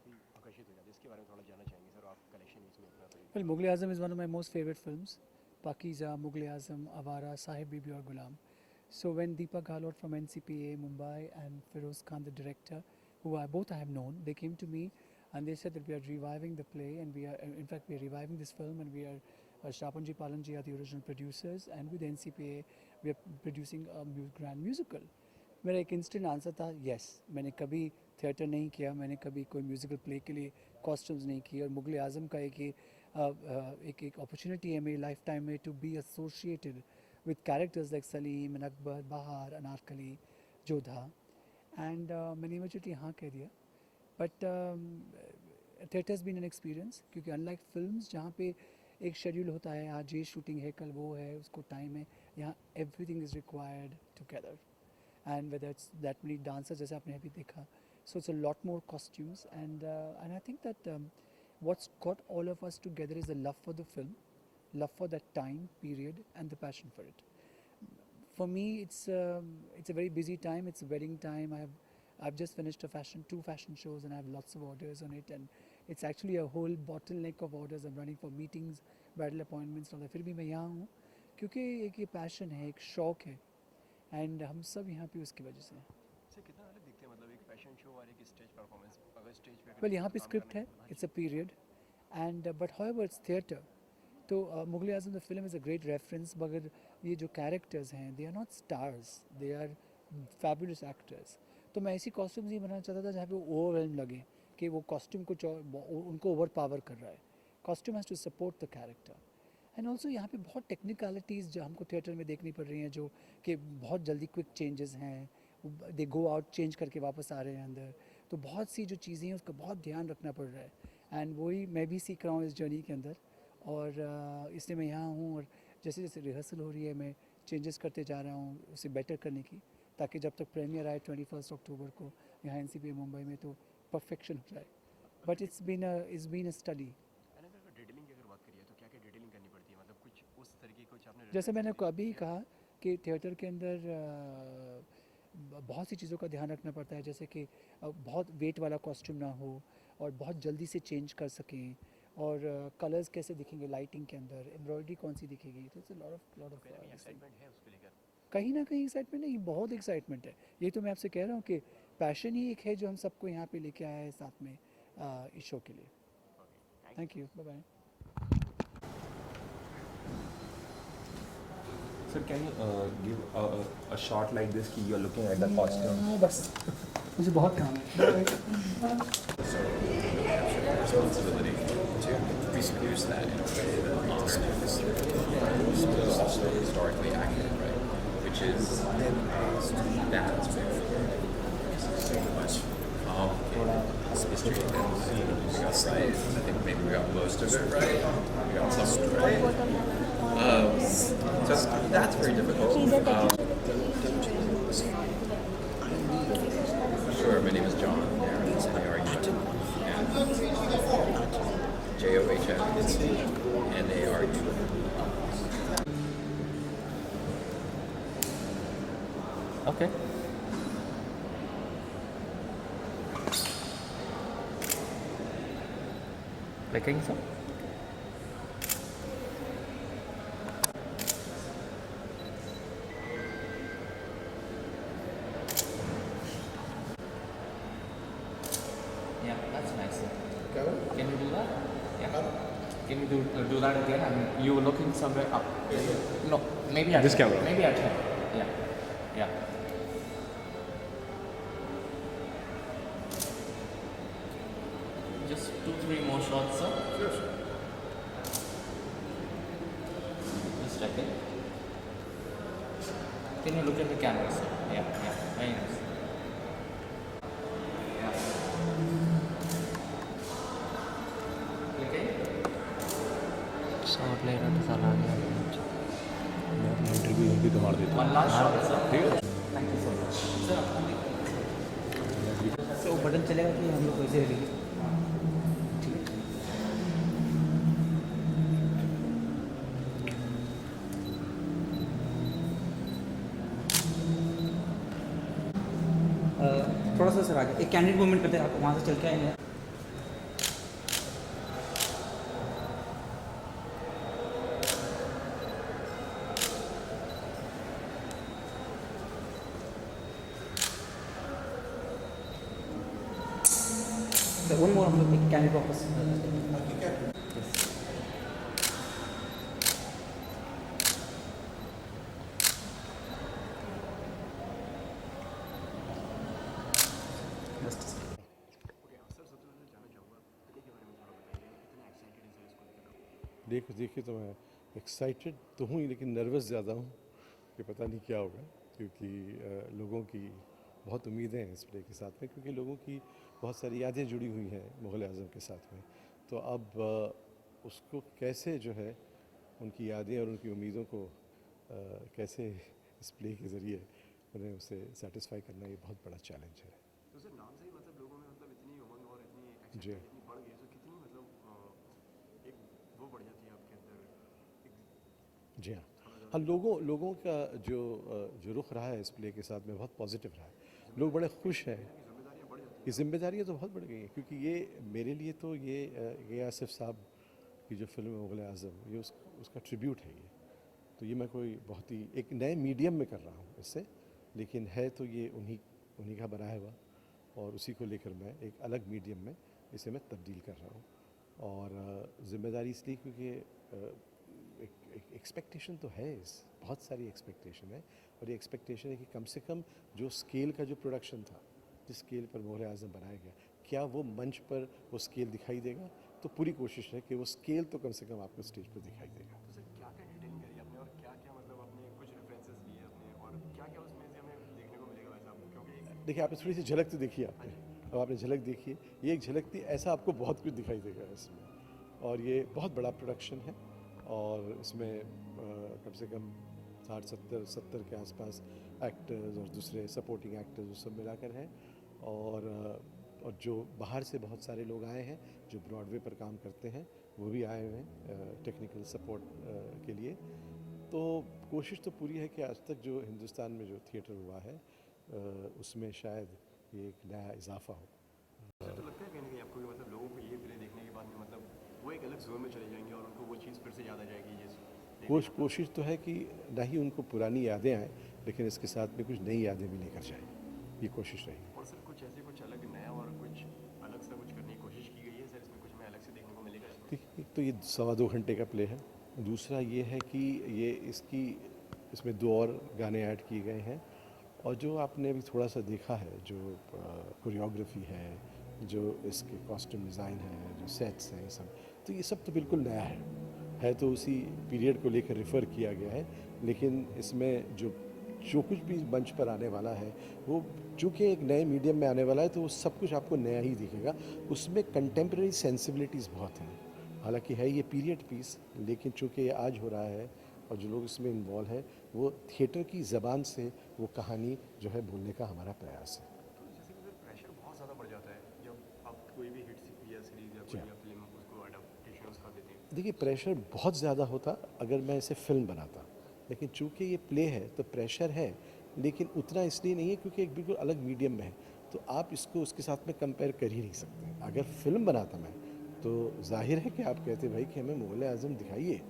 काफ़ी आकर्षित हो जाते हैं, इसके बारे में थोड़ा जानना चाहेंगे सर, आप कलेक्शन इसमें अपना तो Well, Mughal Azam is one of my most favorite films. Pakiza, Mughal Azam, Avara, Sahib Bibi or Gulam. So when Deepak Galot from NCPA Mumbai and Feroz Khan, the director, who I both I have known, they came to me and they said that we are reviving the play and we are, in fact, we are reviving this film and we are, Shrapanji Palanji are the original producers and with NCPA we are producing a grand musical. मेरा एक instant answer था yes. मैंने कभी theatre नहीं किया, मैंने कभी कोई म्यूज़िकल प्ले के लिए कॉस्ट्यूम्स नहीं किए और मुगल आज़म का एक अपॉर्चुनिटी है मेरी लाइफ टाइम में to be associated with characters like Salim and Akbar, Bahar, Anarkali, Jodha and मैंने इमीडिएटली हाँ कह दिया. But theatre has been an experience क्योंकि अनलाइक फिल्म्स जहाँ पे एक शेड्यूल होता है, आज ये शूटिंग है, कल वो है, उसको टाइम है, यहाँ everything is required together. And whether it's that many dancers जैसे आपने अभी देखा, so it's a lot more costumes and I think that what's got all of us together is the love for the film, love for that time period and the passion for it. For me it's a very busy time, it's a wedding time. I've just finished two fashion shows and I have lots of orders on it and it's actually a whole bottleneck of orders. I'm running for meetings, bridal appointments और फिर भी मैं यहाँ हूँ क्योंकि एक ये passion है, एक शौक़ है एंड हम सब यहाँ पे उसकी वजह से हैं. सर कितना अलग दिखते हैं, मतलब एक फैशन शो और एक स्टेज परफॉर्मेंस, अगर स्टेज पे वेल यहाँ पे स्क्रिप्ट है, it's a period and but however it's theatre. तो Mughal Azam the film is a great reference, मगर ये जो कैरेक्टर्स हैं they are not stars, they are fabulous actors. तो मैं ऐसी कॉस्ट्यूम्स ही बनाना चाहता था जहाँ पे वो ओवरवेल्म लगे कि वो कॉस्ट्यूम को उनको ओवर पावर कर रहा है. Costume has to support the character and also यहाँ पे बहुत टेक्निकलिटीज़ जो हमको थिएटर में देखनी पड़ रही हैं, जो कि बहुत जल्दी क्विक चेंजेस हैं, दे गो आउट चेंज करके वापस आ रहे हैं अंदर. तो बहुत सी जो चीज़ें हैं उसका बहुत ध्यान रखना पड़ रहा है एंड वही मैं भी सीख रहा हूँ इस जर्नी के अंदर. और इसलिए मैं यहाँ हूँ और जैसे जैसे रिहर्सल हो रही है मैं चेंजेस करते जा रहा हूँ उसे बेटर करने की, ताकि जब तक प्रीमियर आए 21 अक्टूबर को यहाँ NCPA मुंबई में तो परफेक्शन हो जाए. But it's been a study. Detailing की अगर बात करिए तो क्या क्या डिटेलिंग करनी पड़ती है, मतलब कुछ उस तरीके कुछ आपने जैसे मैंने अभी कहा कि थिएटर के अंदर बहुत सी चीज़ों का ध्यान रखना पड़ता है, जैसे कि बहुत वेट वाला कॉस्ट्यूम ना हो और बहुत जल्दी से चेंज कर सकें और कलर्स कैसे दिखेंगे लाइटिंग के अंदर, एम्ब्रॉयडरी कौन सी दिखेगी. तो इट्स लॉट ऑफ एक्साइटमेंट है उसको लेकर. कहीं ना कहीं एक्साइटमेंट नहीं, बहुत एक्साइटमेंट है. यही तो मैं आपसे कह रहा हूँ कि पैशन ही एक है जो हम सबको यहाँ पे लेके आया है साथ में इस शो के लिए. Thank you, bye bye. Sir, can you give a shot like this कि you're looking at the costume? बस मुझे बहुत काम है. Responsibility to reproduce that in a way that is also historically accurate, right? Which is that so much history. We got science. I think maybe we got most of it right. We got some of it right. So that's very difficult. Sure, my name is John. How are you? JOHN. Okay. Liking some? Yeah, that's nice. Can you do that? Yeah. Can you do that again? I mean, you were looking somewhere up. No, maybe at This 10. camera. Maybe at 10. Yeah. Yeah. Just 2-3 more shots, sir. Sure. Just checking. Can you look at the camera, sir? Yeah, yeah. Very nice. Shot ले रहा था साला interview भी तो मार देता. One last shot, sir. ठीक है. Thank you so much. Sir, तो बटन चलेगा कि हम लोग वैसे रेडी. थोड़ा सा सर आगे एक कैंडिडेट मूवमेंट करते हैं, आप वहाँ से चल के आएंगे. So one more हम लोग एक कैमरे वापस देखिए तो मैं एक्साइटेड तो हूँ ही, लेकिन नर्वस ज़्यादा हूँ कि पता नहीं क्या होगा, क्योंकि लोगों की बहुत उम्मीदें हैं इस प्ले के साथ में, क्योंकि लोगों की बहुत सारी यादें जुड़ी हुई हैं मुग़ल आज़म के साथ में। तो अब उसको कैसे जो है उनकी यादें और उनकी उम्मीदों को कैसे इस प्ले के ज़रिए उन्हें उसे सेटिस्फाई करना, ये बहुत बड़ा चैलेंज है। तो सर नाम से ही मतलब लोगों में मतलब इतनी उमंग और इतनी जी एक्साइटमेंट इतनी बढ़ गई है, तो कितनी मतलब एक वो बढ़ जाती है आपके अंदर एक जी हाँ। हाँ, लोगों का जो रुख रहा है इस प्ले के साथ में बहुत पॉजिटिव रहा है। लोग बड़े खुश हैं। जिम्मेदारियां बढ़ जाती ये जिम्मेदारियाँ तो बहुत बढ़ गई हैं, क्योंकि ये मेरे लिए तो ये आसिफ साहब की जो फिल्म है मुग़ल आज़म, ये उसका ट्रिब्यूट है ये। तो ये मैं कोई बहुत ही एक नए मीडियम में कर रहा हूँ इससे, लेकिन है तो ये उन्हीं का बनाया हुआ, और उसी को लेकर मैं एक अलग मीडियम में इसे मैं तब्दील कर रहा हूँ। और ज़िम्मेदारी इसलिए क्योंकि एक एक्सपेक्टेशन तो है, बहुत सारी एक्सपेक्टेशन है, और ये एक्सपेक्टेशन है कि कम से कम जो स्केल का जो प्रोडक्शन था, जिस स्केल पर मुग़ल आज़म बनाया गया, क्या वो मंच पर वो स्केल दिखाई देगा? तो पूरी कोशिश है कि वो स्केल तो कम से कम आपको स्टेज पर दिखाई देगा। है। तो सर क्या क्या डिटेलिंग करी आपने, और क्या क्या मतलब आपने कुछ रेफरेंसेस लिए आपने, और क्या क्या उसमें से हमें देखने को मिलेगा वैसा आपको, क्योंकि देखिए, आपने थोड़ी सी झलक तो देखी आपने, अब आपने झलक देखी, ये एक झलक थी, ऐसा आपको बहुत कुछ दिखाई देगा इसमें। और ये बहुत बड़ा प्रोडक्शन है, और इसमें कम से कम 60-70 के आसपास एक्टर्स और दूसरे सपोर्टिंग एक्टर्स वो सब मिलाकर हैं। और जो बाहर से बहुत सारे लोग आए हैं जो ब्रॉडवे पर काम करते हैं, वो भी आए हुए हैं टेक्निकल सपोर्ट के लिए। तो कोशिश तो पूरी है कि आज तक जो हिंदुस्तान में जो थिएटर हुआ है उसमें शायद ये एक नया इजाफा हो। सर तो लगता है कहीं ना कहीं आपको कि मतलब लोगों को ये प्ले देखने के बाद में मतलब वो एक अलग जोन में चले जाएंगे और उनको वो चीज़ फिर से याद आ जाएगी ये कोशिश तो है कि ना ही उनको पुरानी यादें आएँ, लेकिन इसके साथ में कुछ नई यादें भी लेकर जाएँ, ये कोशिश रहेगी। और सर कुछ ऐसे कुछ अलग नया और कुछ अलग सा कुछ करने की कोशिश की गई है सर, इसमें कुछ हमें अलग से देखने को मिलेगा इसमें? देखिए, एक तो ये 2.25 घंटे का प्ले है। दूसरा ये है कि इसमें 2 और गाने ऐड किए गए हैं, और जो आपने अभी थोड़ा सा देखा है, जो कोरियोग्राफी है, जो इसके कॉस्ट्यूम डिज़ाइन है, जो सेट्स हैं, ये सब, तो ये सब तो बिल्कुल नया है तो उसी पीरियड को लेकर रेफ़र किया गया है। लेकिन इसमें जो कुछ भी मंच पर आने वाला है, वो चूँकि एक नए मीडियम में आने वाला है, तो वो सब कुछ आपको नया ही दिखेगा। उसमें कंटेम्प्रेरी सेंसिबिलिटीज़ बहुत हैं। हालांकि है ये पीरियड पीस, लेकिन चूँकि ये आज हो रहा है, और जो लोग इसमें इन्वॉल्व हैं, वो थिएटर की ज़बान से वो कहानी जो है बोलने का हमारा प्रयास है। तो जैसे कि सर प्रेशर बहुत ज़्यादा बढ़ जाता है जब आप कोई भी हिट या सीरीज या कोई या फिल्म उसको अडेप्टेशन उसका देते हैं। देखिए, प्रेशर बहुत ज़्यादा होता अगर मैं इसे फिल्म बनाता, लेकिन चूँकि ये प्ले है तो प्रेशर है, लेकिन उतना इसलिए नहीं है क्योंकि एक बिल्कुल अलग मीडियम में है, तो आप इसको उसके साथ में कंपेयर कर ही नहीं सकते। अगर फिल्म बनाता मैं, तो जाहिर है कि आप कहते भाई कि हमें मुग़ल आज़म दिखाइए,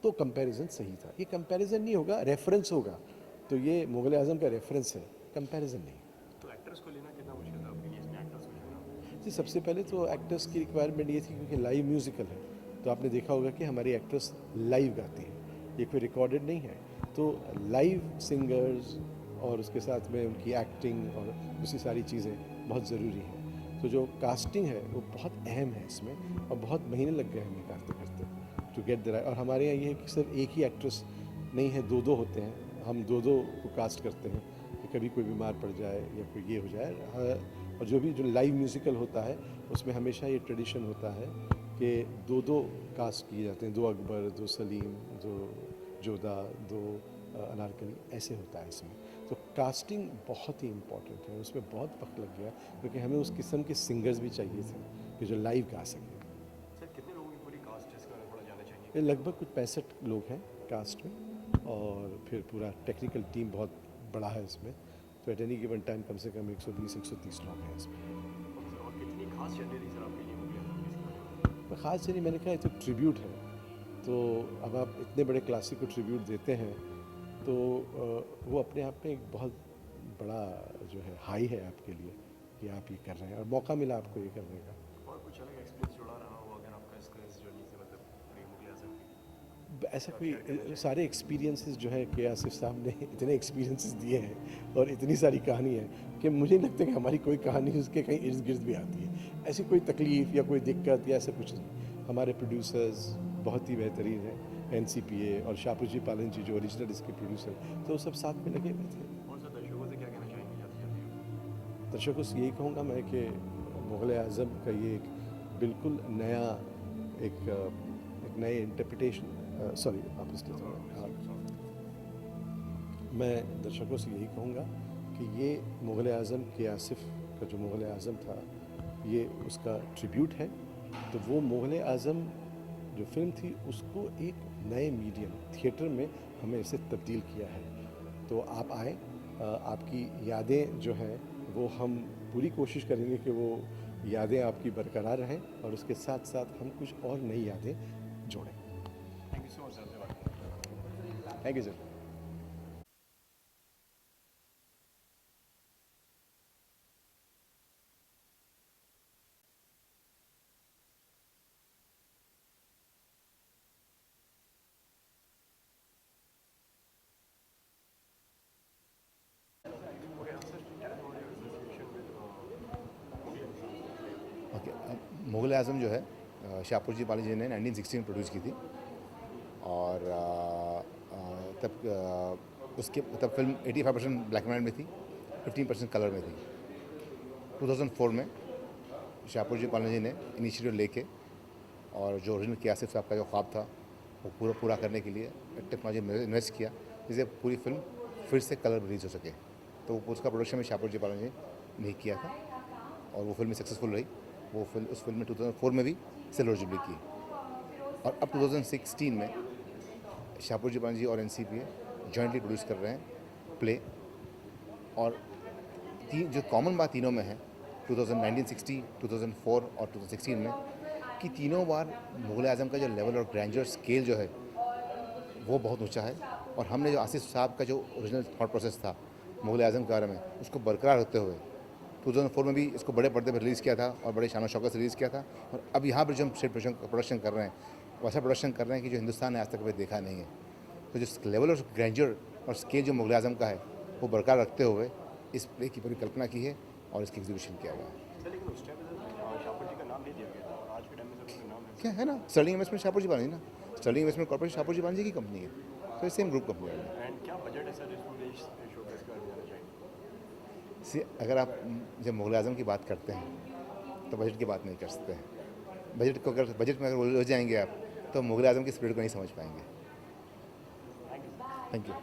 तो कंपैरिजन सही था। ये कंपैरिजन नहीं होगा, रेफरेंस होगा, तो ये मुग़ल आज़म का रेफरेंस है, कंपैरिजन नहीं। तो एक्टर्स को लेना कितना मुश्किल था आपके लिए इसमें, एक्टर्स को लेना? जी, सबसे पहले तो एक्टर्स की रिक्वायरमेंट ये थी क्योंकि लाइव म्यूज़िकल है, तो आपने देखा होगा कि हमारी एक्ट्रेस लाइव गाती हैं, ये कोई रिकॉर्डेड नहीं है। तो लाइव सिंगर्स और उसके साथ में उनकी एक्टिंग और दूसरी सारी चीज़ें बहुत ज़रूरी हैं। तो जो कास्टिंग है वो बहुत अहम है इसमें, और बहुत महीने लग गए हमें करते करते टू गेट द राइट। और हमारे यहाँ ये है कि सिर्फ एक ही एक्ट्रेस नहीं है, 2-2 होते हैं, हम 2-2 को कास्ट करते हैं कि कभी कोई बीमार पड़ जाए या कोई ये हो जाए। और जो लाइव म्यूज़िकल होता है उसमें हमेशा ये ट्रेडिशन होता है कि 2-2 कास्ट किए जाते हैं, 2 अकबर, 2 सलीम, 2 जोधा, 2 अनारकली, ऐसे होता है इसमें। तो कास्टिंग बहुत ही इम्पॉर्टेंट है, उसमें बहुत वक्त लग गया क्योंकि हमें उस किस्म के सिंगर्स भी चाहिए थे कि जो लाइव गा सकें। सर कितने लोगों की पूरी कास्ट है इसके बारे में थोड़ा जानना चाहेंगे? ये लगभग कुछ 65 लोग हैं कास्ट में, और फिर पूरा टेक्निकल टीम बहुत बड़ा है इसमें। तो एट एनी गिवन टाइम कम से कम 120-130 लोग हैं इसमें। और कितनी खास जर्नी रही सर आपके लिए मुग़ल आज़म की इसके बारे में? ख़ास नहीं, मैंने कहा ये तो ट्रिब्यूट है, तो अब आप इतने बड़े क्लासिक को ट्रिब्यूट देते हैं, तो वो अपने आप में एक बहुत बड़ा जो है हाई है आपके लिए कि आप ये कर रहे हैं, और मौका मिला आपको ये करने का। अब ऐसा कोई सारे एक्सपीरियंसेस जो है के आसिफ साहब ने इतने एक्सपीरियंसेस दिए हैं और इतनी सारी कहानी है कि मुझे नहीं लगता कि हमारी कोई कहानी उसके कहीं इर्द गिर्द भी आती है। ऐसी कोई तकलीफ़ या कोई दिक्कत या ऐसा कुछ नहीं। हमारे प्रोड्यूसर्स बहुत ही बेहतरीन हैं, NCPA और शाहपुर जी पालन जी जो ओरिजिनल इसके प्रोड्यूसर, तो सब साथ में लगे हुए थे। और सर दर्शकों से क्या कहना चाहेंगे जाते जाते? दर्शकों से यही कहूँगा मैं कि मुग़ल आज़म का ये एक बिल्कुल नया एक नए इंटरप्रिटेशन सॉरी वापस लेता हूँ। हाँ, मैं दर्शकों से यही कहूँगा कि ये मुग़ल आज़म के आसिफ का जो मुग़ल आज़म था ये उसका ट्रिब्यूट है। तो वो मुग़ल आज़म जो फिल्म थी उसको एक नए मीडियम थिएटर में हमें इसे तब्दील किया है। तो आप आएँ, आपकी यादें जो हैं वो हम पूरी कोशिश करेंगे कि वो यादें आपकी बरकरार रहें और उसके साथ साथ हम कुछ और नई यादें जोड़ें। Thank you so much sir. Thank you sir. Okay, Mughal Azam जो है शाहपुर जी पाली जी ने 1916 में प्रोड्यूस की थी और तब फिल्म 85% ब्लैक एंड वाइट में थी, 15% कलर में थी। 2004 में शाहपुर जी पाली जी ने इनिशिएटिव लेके और जो ओरिजिनल के आसिफ साहब का जो ख्वाब था वो पूरा करने के लिए टेक्नोलॉजी में इन्वेस्ट किया जिससे पूरी फिल्म फिर से कलर रिलीज हो सके। तो उसका प्रोडक्शन में शाहपुर जी पाली जी ने किया था और वो फिल्म सक्सेसफुल रही। वो फिल्म उस फिल्म में 2004 में भी सिल्वर जुबली की और अब 2016 में शाहपुर जी पाली जी और NCPA जॉइंटली प्रोड्यूस कर रहे हैं प्ले। और जो कॉमन बात तीनों में है 1960, 2004 और 2016 में कि तीनों बार मुग़ल आज़म का जो लेवल और ग्रैंडर स्केल जो है वो बहुत ऊंचा है और हमने जो आसिफ साहब का जो ओरिजिनल थॉट प्रोसेस था मुग़ल आज़म के बारे में उसको बरकरार रखते हुए 2004 में भी इसको बड़े पर्दे पर रिलीज़ किया था और बड़े शान शौकत से रिलीज़ किया था। और अब यहाँ पर जो हम स्टेट प्रोडक्शन कर रहे हैं वैसा प्रोडक्शन कर रहे हैं कि जो हिंदुस्तान ने आज तक कभी देखा नहीं है। तो जो लेवल ऑफ ग्रैंडर और स्केल जो मुग़ल आज़म का है वो बरकरार रखते हुए इस प्ले की पूरी कल्पना की है और इसकी एग्जीक्यूशन किया गया है। सर लेकिन उस टाइम पे शाहपुर जी का नाम नहीं दिया गया था और आज के टाइम में सर उसका नाम है। क्या है ना, स्टर्लिंग इन्वेस्टमेंट शाहपुर जी पाली ना, स्टर्लिंग इन्वेस्टमेंट कॉर्पोरेशन शाहपुर जी पाली जी की कंपनी है, तो सेम ग्रुप कंपनी है। एंड क्या बजट है सर इस पूरे शोकेस का जाना चाहिए? से अगर आप जब मुग़ल आज़म की बात करते हैं तो बजट की बात नहीं कर सकते हैं। बजट में अगर उलझ जाएंगे आप तो मुग़ल आज़म की स्पिरिट को नहीं समझ पाएंगे। Thank you.